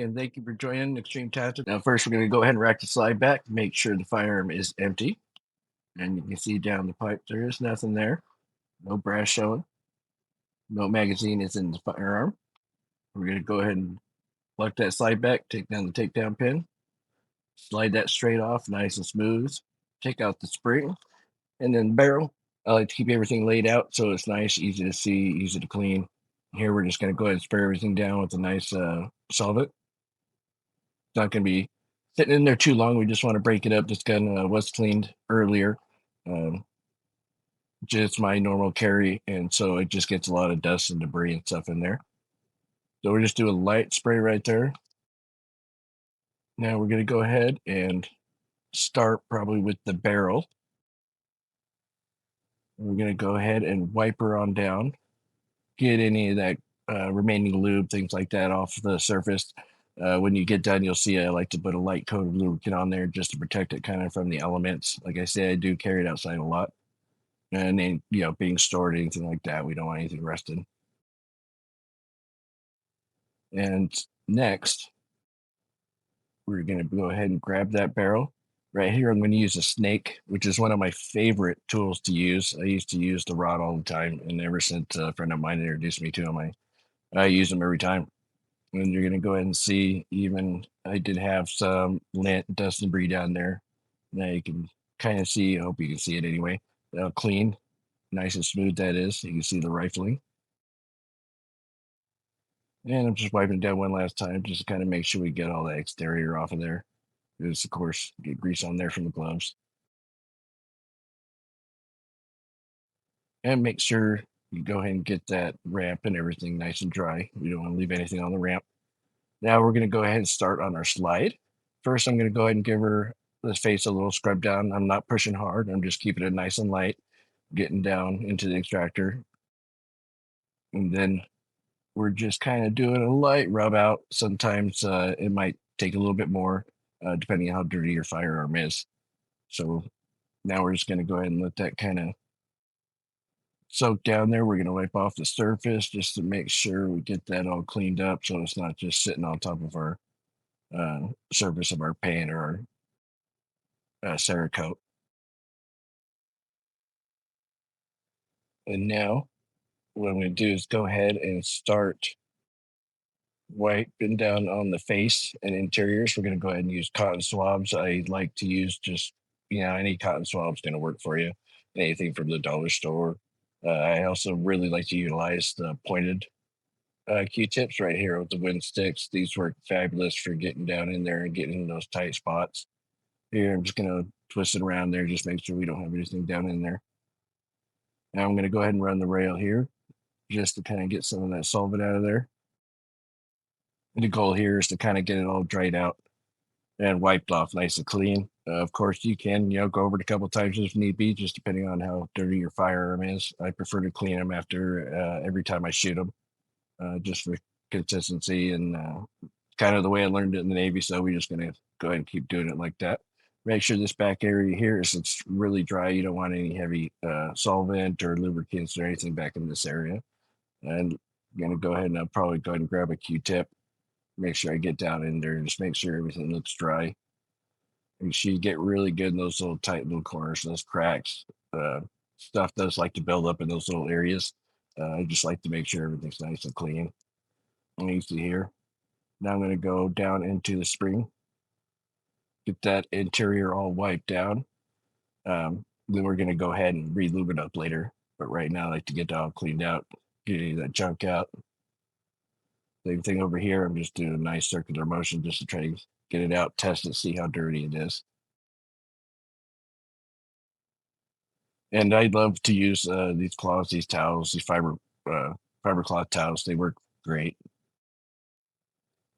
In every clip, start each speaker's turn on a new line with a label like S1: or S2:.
S1: and thank you for joining X-Treme Tactical. Now, first, we're going to go ahead and rack the slide back, make sure the firearm is empty. And you can see down the pipe, there is nothing there. No brass showing. No magazine is in the firearm. We're going to go ahead and lock that slide back, take down the takedown pin, slide that straight off, nice and smooth. Take out the spring, and then the barrel. I like to keep everything laid out so it's nice, easy to see, easy to clean. Here, we're just going to go ahead and spray everything down with a nice solvent. It's not going to be sitting in there too long. We just want to break it up. This gun was cleaned earlier. Um, just my normal carry, and so it just gets a lot of dust and debris and stuff in there. So we're just doing a light spray right there. Now we're going to go ahead and start probably with the barrel. We're going to go ahead and wipe her on down, get any of that remaining lube, things like that, off the surface. When you get done, you'll see I like to put a light coat of lubricant on there just to protect it kind of from the elements. Like I said, I do carry it outside a lot. And then, being stored, anything like that, we don't want anything rusted. And next, we're going to go ahead and grab that barrel. Right here, I'm going to use a snake, which is one of my favorite tools to use. I used to use the rod all the time, and ever since a friend of mine introduced me to them, I use them every time. And you're going to go ahead and see, even I did have some lint, dust, and debris down there. Now you can kind of see, I hope you can see it anyway, clean, nice and smooth that is. You can see the rifling. And I'm just wiping it down one last time just to kind of make sure we get all the exterior off of there. Because, of course, get grease on there from the gloves. And make sure you go ahead and get that ramp and everything nice and dry. We don't want to leave anything on the ramp. Now we're going to go ahead and start on our slide. First, I'm going to go ahead and give her the face a little scrub down. I'm not pushing hard. I'm just keeping it nice and light, getting down into the extractor. And then we're just kind of doing a light rub out. Sometimes it might take a little bit more, depending on how dirty your firearm is. So now we're just going to go ahead and let that kind of soak down there. We're going to wipe off the surface just to make sure we get that all cleaned up so it's not just sitting on top of our surface of our paint or our Cerakote. And now what I'm going to do is go ahead and start wiping down on the face and interiors. We're going to go ahead and use cotton swabs. I like to use just, any cotton swab is going to work for you. Anything from the dollar store. I also really like to utilize the pointed Q-tips right here with the wind sticks. These work fabulous for getting down in there and getting in those tight spots. Here, I'm just going to twist it around there, just make sure we don't have anything down in there. Now I'm going to go ahead and run the rail here just to kind of get some of that solvent out of there. And the goal here is to kind of get it all dried out and wiped off nice and clean. Of course, you can, go over it a couple times if need be, just depending on how dirty your firearm is. I prefer to clean them after every time I shoot them, just for consistency and kind of the way I learned it in the Navy. So we're just going to go ahead and keep doing it like that. Make sure this back area here is it's really dry. You don't want any heavy solvent or lubricants or anything back in this area. And I'm going to go ahead and I'll probably go ahead and grab a Q-tip. Make sure I get down in there and just make sure everything looks dry. Make sure you get really good in those little tight little corners, those cracks. Stuff does like to build up in those little areas. I just like to make sure everything's nice and clean. And you see here. Now I'm going to go down into the spring. Get that interior all wiped down. Then we're going to go ahead and re-lube it up later. But right now I like to get it all cleaned out. Get any of that junk out. Same thing over here. I'm just doing a nice circular motion just to try to get it out, test it, see how dirty it is. And I love to use these cloths, these towels, these fibercloth towels. They work great.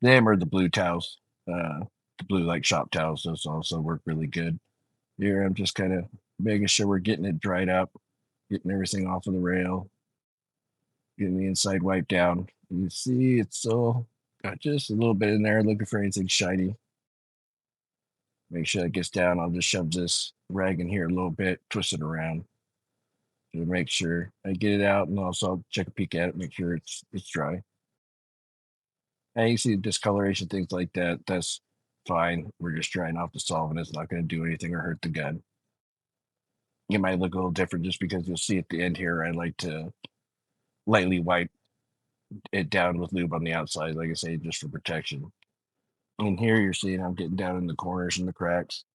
S1: Them or the blue towels, the blue like shop towels. Those also work really good. Here, I'm just kind of making sure we're getting it dried up, getting everything off of the rail, getting the inside wiped down. You see, it's still got just a little bit in there, looking for anything shiny. Make sure that gets down. I'll just shove this rag in here a little bit, twist it around to make sure I get it out, and also I'll check a peek at it, make sure it's dry. And you see discoloration, things like that. That's fine. We're just drying off the solvent. It's not going to do anything or hurt the gun. It might look a little different just because you'll see at the end here, I like to lightly wipe it down with lube on the outside, like I say, just for protection. And here you're seeing I'm getting down in the corners and the cracks,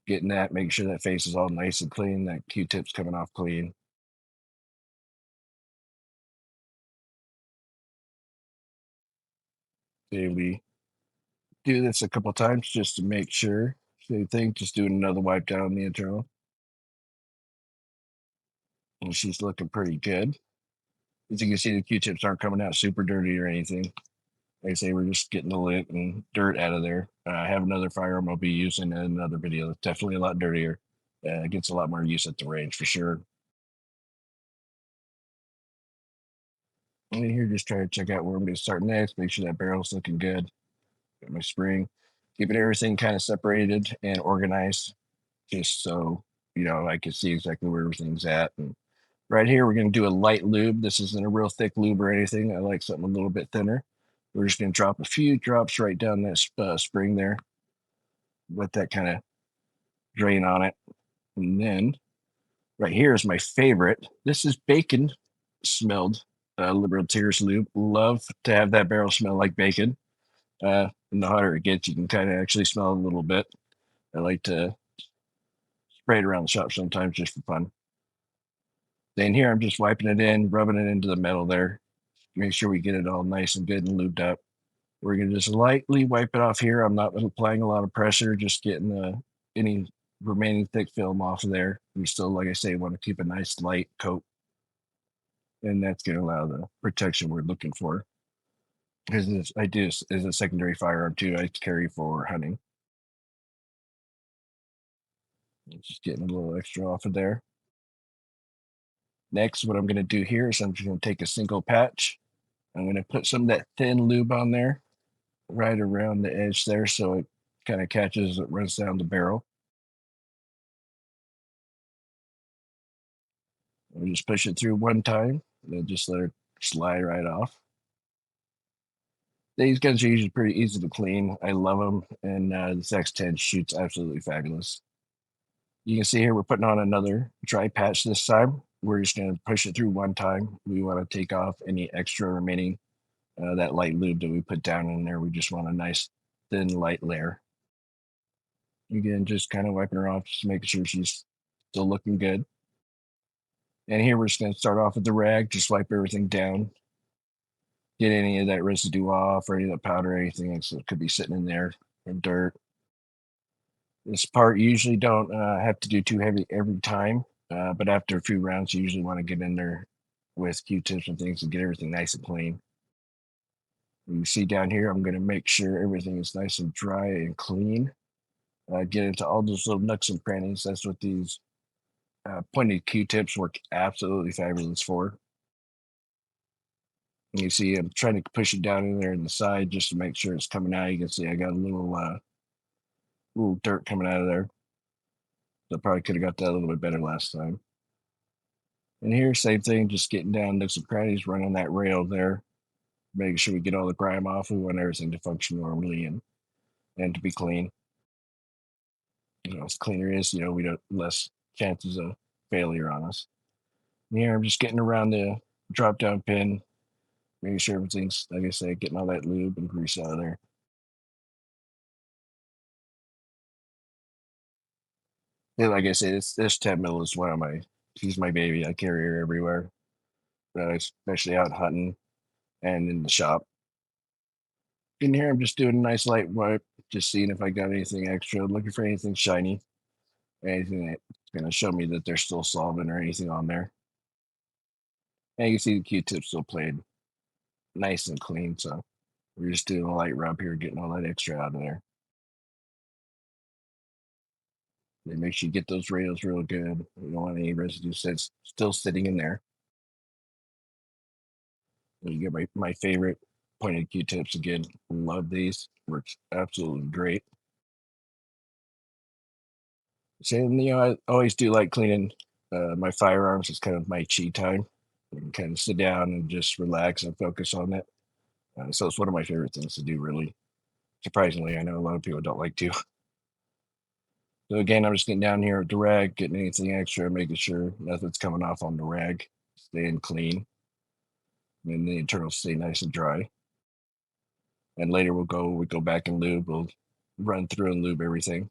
S1: getting that, making sure that face is all nice and clean, that Q-tip's coming off clean. Okay, we do this a couple times just to make sure. Same thing, just doing another wipe down the internal. And she's looking pretty good. As you can see, the Q-tips aren't coming out super dirty or anything. Like I say, we're just getting the lint and dirt out of there. I have another firearm I'll be using in another video. It's definitely a lot dirtier. It gets a lot more use at the range for sure. And then here, just try to check out where I'm going to start next. Make sure that barrel's looking good. Got my spring. Keeping everything kind of separated and organized, just so I can see exactly where everything's at. And right here, we're going to do a light lube. This isn't a real thick lube or anything. I like something a little bit thinner. We're just going to drop a few drops right down this spring there. Let that kind of drain on it. And then right here is my favorite. This is bacon smelled Liberal Tears lube. Love to have that barrel smell like bacon. And the hotter it gets, you can kind of actually smell it a little bit. I like to spray it around the shop sometimes just for fun. Then here I'm just wiping it in, rubbing it into the metal there. Make sure we get it all nice and good and lubed up. We're going to just lightly wipe it off here. I'm not applying a lot of pressure, just getting any remaining thick film off of there. We still, like I say, want to keep a nice light coat. And that's going to allow the protection we're looking for. Because I do as a secondary firearm too, I carry for hunting. Just getting a little extra off of there. Next, what I'm going to do here is I'm just going to take a single patch. I'm going to put some of that thin lube on there, right around the edge there, so it kind of catches, it runs down the barrel. We just push it through one time, and then just let it slide right off. These guns are usually pretty easy to clean. I love them, and this X-10 shoots absolutely fabulous. You can see here we're putting on another dry patch this time. We're just going to push it through one time. We want to take off any extra remaining that light lube that we put down in there. We just want a nice thin light layer. Again, just kind of wiping her off, just making sure she's still looking good. And here we're just going to start off with the rag, just wipe everything down, get any of that residue off or any of the powder or anything that could be sitting in there or dirt. This part you usually don't have to do too heavy every time, but after a few rounds, you usually want to get in there with Q-tips and things to get everything nice and clean. You see down here, I'm going to make sure everything is nice and dry and clean. Get into all those little nooks and crannies. That's what these pointed Q-tips work absolutely fabulous for. And you see, I'm trying to push it down in there in the side just to make sure it's coming out. You can see I got a little dirt coming out of there. So I probably could have got that a little bit better last time. And here, same thing, just getting down nooks and crannies, running that rail there, making sure we get all the grime off. We want everything to function normally and to be clean. As cleaner it is, we don't less chances of failure on us. And here, I'm just getting around the drop down pin, making sure everything's, like I said, getting all that lube and grease out of there. Yeah, like I said, this 10 mil is she's my baby. I carry her everywhere, especially out hunting and in the shop. In here, I'm just doing a nice light wipe, just seeing if I got anything extra, looking for anything shiny, anything that's going to show me that there's still solvent or anything on there. And you can see the Q-tip still played nice and clean, so we're just doing a light rub here, getting all that extra out of there. Then make sure you get those rails real good. You don't want any residue still sitting in there. And you get my favorite pointed Q-tips again. Love these. Works absolutely great. So, I always do like cleaning my firearms. It's kind of my chi time. I can kind of sit down and just relax and focus on it. So it's one of my favorite things to do, really. Surprisingly, I know a lot of people don't like to. So again, I'm just getting down here with the rag, getting anything extra, making sure nothing's coming off on the rag, staying clean, and the internals stay nice and dry. And later we go back and lube. We'll run through and lube everything.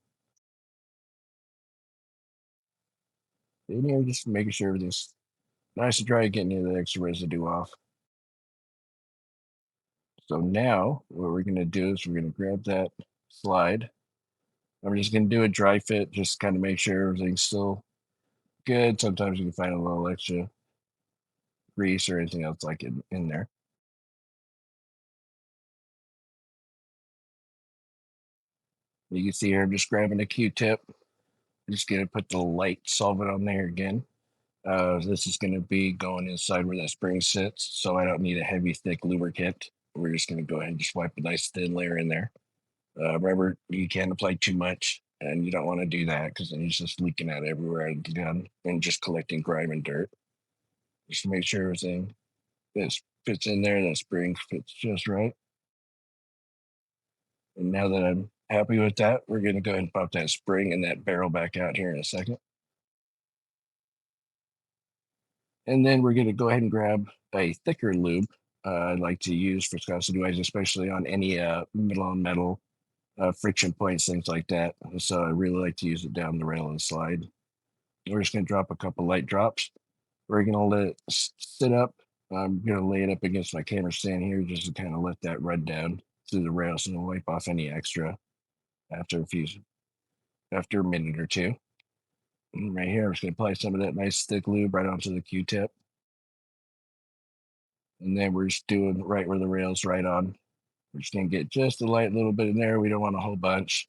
S1: And here, just making sure everything's nice and dry, getting any of the extra residue off. So now what we're going to do is we're going to grab that slide. I'm just going to do a dry fit, just kind of make sure everything's still good. Sometimes you can find a little extra grease or anything else like it in there. You can see here, I'm just grabbing a Q-tip. I'm just going to put the light solvent on there again. This is going to be going inside where that spring sits, so I don't need a heavy, thick lubricant. We're just going to go ahead and just wipe a nice thin layer in there. Remember, you can't apply too much, and you don't want to do that because then it's just leaking out everywhere out of the gun and just collecting grime and dirt. Just make sure everything fits in there, that spring fits just right. And now that I'm happy with that, we're going to go ahead and pop that spring and that barrel back out here in a second. And then we're going to go ahead and grab a thicker lube. I like to use for Scotch wise, especially on any metal on metal friction points, things like that. So I really like to use it down the rail of the slide. We're just going to drop a couple light drops. We're going to let it sit up. I'm going to lay it up against my camera stand here just to kind of let that run down through the rails and wipe off any extra after after a minute or two. And right here, I'm just going to apply some of that nice thick lube right onto the Q-tip. And then we're just doing right where the rail's right on. We're just going to get just a light little bit in there. We don't want a whole bunch.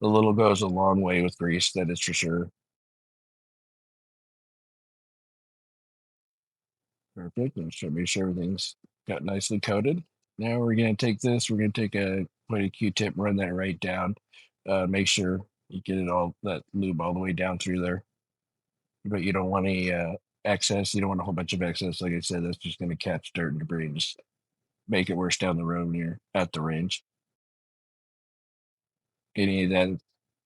S1: The little goes a long way with grease, that is for sure. Perfect. I'm just trying to make sure everything's got nicely coated. Now we're going to take this. We're going to take a point of Q-tip, run that right down. Make sure you get it all, that lube all the way down through there. But you don't want any excess. You don't want a whole bunch of excess. Like I said, that's just going to catch dirt and debris and just make it worse down the road when you're at the range. Any of that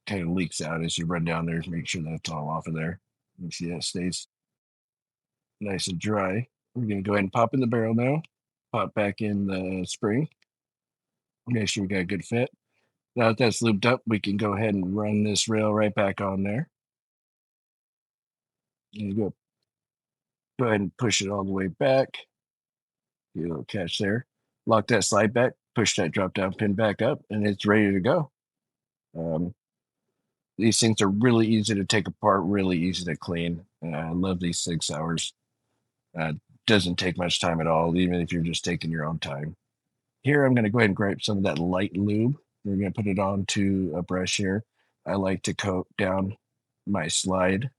S1: kind of leaks out as you run down there. Make sure that's all off of there. You see that stays nice and dry. We're going to go ahead and pop in the barrel now. Pop back in the spring. Make sure we got a good fit. Now that that's lubed up, we can go ahead and run this rail right back on there. And go ahead and push it all the way back. Get a little catch there. Lock that slide back, push that drop down pin back up, and it's ready to go. These things are really easy to take apart, really easy to clean. I love these SIG Sauers. Doesn't take much time at all, even if you're just taking your own time. Here, I'm going to go ahead and grab some of that light lube. We're going to put it onto a brush here. I like to coat down my slide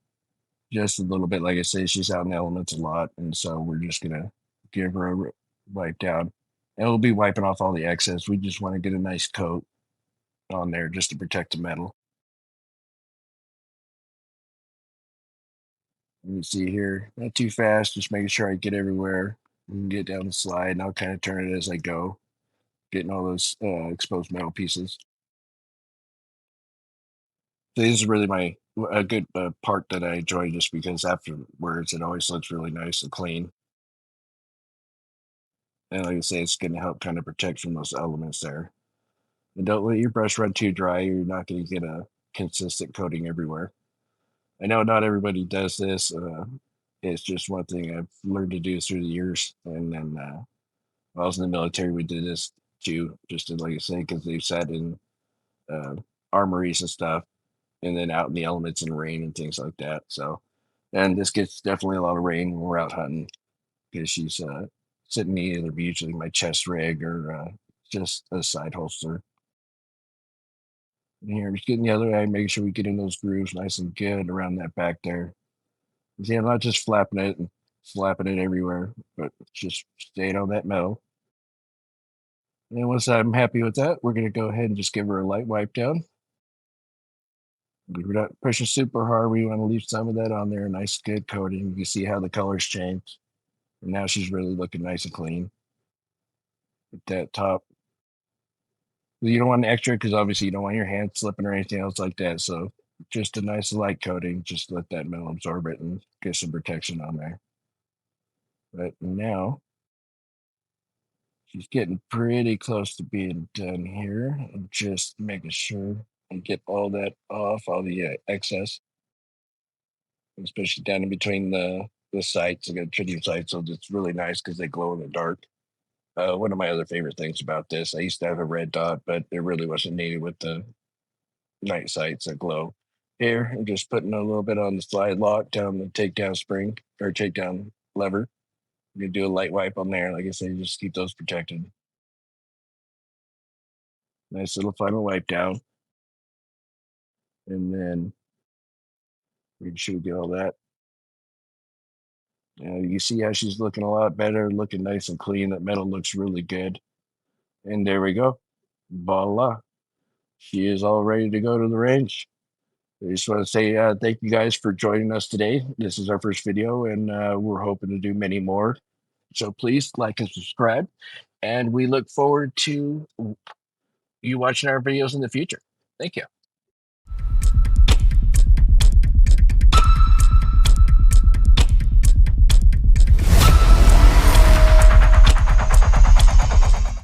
S1: just a little bit. Like I say, she's out in the elements a lot, and so we're just going to give her a wipe down. And we'll be wiping off all the excess. We just want to get a nice coat on there just to protect the metal. You can see here, not too fast, just making sure I get everywhere. We can get down the slide, and I'll kind of turn it as I go, getting all those exposed metal pieces. So this is really a good part that I enjoy, just because afterwards it always looks really nice and clean. And like I say, it's going to help kind of protect from those elements there. And don't let your brush run too dry. You're not going to get a consistent coating everywhere. I know not everybody does this. It's just one thing I've learned to do through the years. And then while I was in the military, we did this too, just to, like I say, because they sat in uh, armories and stuff, and then out in the elements and rain and things like that. So, and this gets definitely a lot of rain when we're out hunting, because she's sitting either usually my chest rig or just a side holster. And here, just getting the other eye, making sure we get in those grooves nice and good around that back there. See, I'm not just flapping it and slapping it everywhere, but just staying on that metal. And once I'm happy with that, we're going to go ahead and just give her a light wipe down. We're not pushing super hard. We want to leave some of that on there, nice good coating. You can see how the colors changed. And now she's really looking nice and clean. with that top. You don't want an extra because obviously you don't want your hand slipping or anything else like that. So just a nice light coating, just let that metal absorb it and get some protection on there. But now she's getting pretty close to being done here. I'm just making sure and get all that off, all the excess, especially down in between the sights. I got tritium sights, so it's really nice because they glow in the dark. One of my other favorite things about this, I used to have a red dot, but it really wasn't needed with the night sights that glow. Here, I'm just putting a little bit on the slide lock down the takedown spring or takedown lever. You can do a light wipe on there. Like I said, just keep those protected. Nice little final wipe down. And then make sure we get all that. You see how she's looking a lot better, looking nice and clean. That metal looks really good. And there we go. Voila. She is all ready to go to the range. I just want to say thank you guys for joining us today. This is our first video, and we're hoping to do many more. So please like and subscribe. And we look forward to you watching our videos in the future. Thank you.